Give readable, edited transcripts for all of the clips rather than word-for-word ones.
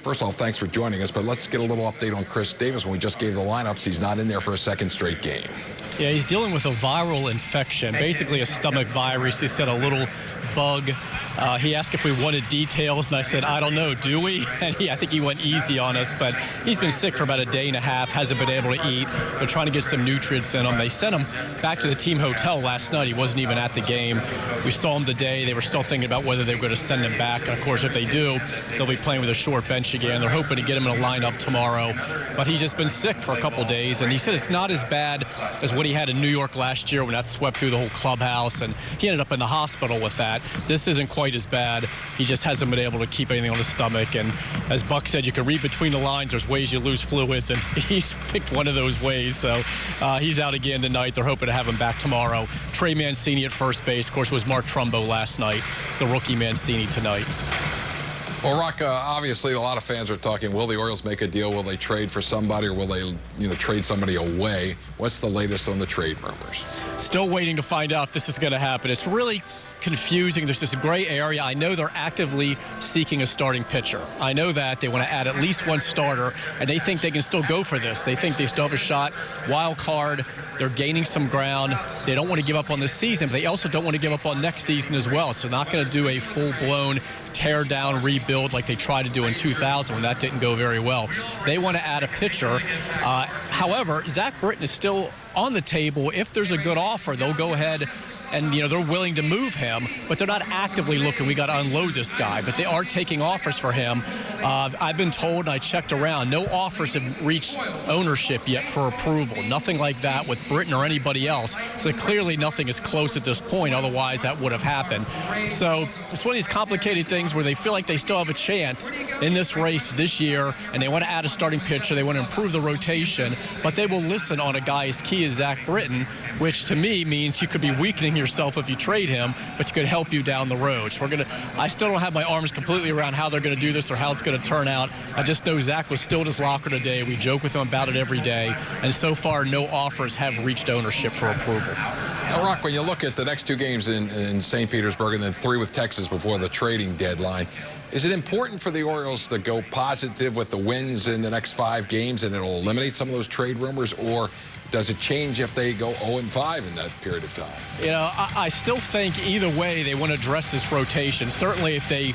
First of all, thanks for joining us, but let's get a little update on Chris Davis. When we just gave the lineups, he's not in there for a second straight game. Yeah, he's dealing with a viral infection, basically a stomach virus. He said a little bug. He asked if we wanted details, and I said, I don't know, do we? And I think he went easy on us, but he's been sick for about a day and a half, hasn't been able to eat. They're trying to get some nutrients in him. They sent him back to the team hotel last night. He wasn't even at the game. We saw him today. They were still thinking about whether they were going to send him back. And, of course, if they do, they'll be playing with a short bench again. They're hoping to get him in a lineup tomorrow. But he's just been sick for a couple days, and he said it's not as bad as what he had in New York last year when that swept through the whole clubhouse, and he ended up in the hospital with that. This isn't quite as bad. He just hasn't been able to keep anything on his stomach, and as Buck said, you can read between the lines. There's ways you lose fluids, and he's picked one of those ways. So he's out again tonight. They're hoping to have him back tomorrow. Trey Mancini at first base. Of course, was Mark Trumbo last night. It's the rookie Mancini tonight. Well, Roch, obviously a lot of fans are talking, will the Orioles make a deal? Will they trade for somebody, or will they trade somebody away? What's the latest on the trade rumors? Still waiting to find out if this is going to happen. It's really confusing. There's this gray area. I know they're actively seeking a starting pitcher. I know that. They want to add at least one starter, and they think they can still go for this. They think they still have a shot. Wild card. They're gaining some ground. They don't want to give up on this season, but they also don't want to give up on next season as well. So not going to do a full-blown tear-down rebuild like they tried to do in 2000 when that didn't go very well. They want to add a pitcher. However, Zach Britton is still on the table. If there's a good offer, they'll go ahead and, they're willing to move him, but they're not actively looking, we got to unload this guy, but they are taking offers for him. I've been told, and I checked around, no offers have reached ownership yet for approval. Nothing like that with Britton or anybody else. So clearly nothing is close at this point, otherwise that would have happened. So it's one of these complicated things where they feel like they still have a chance in this race this year, and they want to add a starting pitcher, they want to improve the rotation, but they will listen on a guy as key as Zach Britton, which to me means you could be weakening yourself if you trade him, but it could help you down the road. So I still don't have my arms completely around how they're going to do this or how it's going to turn out. I just know Zach was still in his locker today. We joke with him about it every day, and so far no offers have reached ownership for approval. Now, Roch, when you look at the next two games in St. Petersburg and then 3 with Texas before the trading deadline, is it important for the Orioles to go positive with the wins in the next 5 games and it'll eliminate some of those trade rumors, or does it change if they go 0-5 in that period of time? I still think either way they want to address this rotation. Certainly if they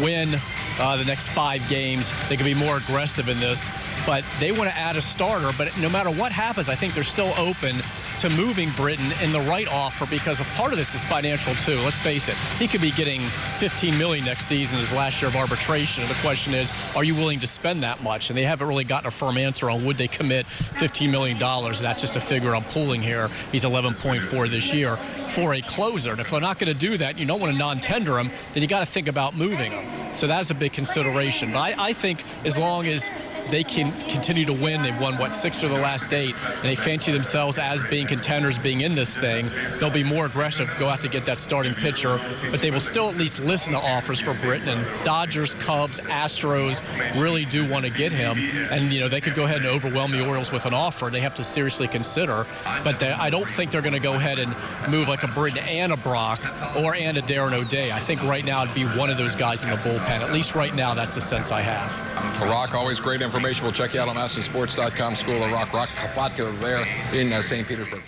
win the next 5 games, they can be more aggressive in this. But they want to add a starter. But no matter what happens, I think they're still open to moving Britton in the right offer, because a part of this is financial too. Let's face it, he could be getting $15 million next season, his last year of arbitration. And the question is, are you willing to spend that much? And they haven't really gotten a firm answer on would they commit $15 million. That's just a figure I'm pulling here. He's 11.4 this year for a closer. And if they're not going to do that, you don't want to non-tender him, then you got to think about moving him. So that's a big consideration. But I think as long as they can continue to win, they've won, 6 of the last 8, and they fancy themselves as being contenders, being in this thing, they'll be more aggressive to go out to get that starting pitcher, but they will still at least listen to offers for Britton. And Dodgers, Cubs, Astros really do want to get him, and they could go ahead and overwhelm the Orioles with an offer. They have to seriously consider, but I don't think they're going to go ahead and move like a Britton and a Brock and a Darren O'Day. I think right now it'd be one of those guys in the bullpen. At least right now, that's the sense I have. Roch, always great information. We'll check you out on MASNsports.com. School of Roch Kubatko there in St. Petersburg.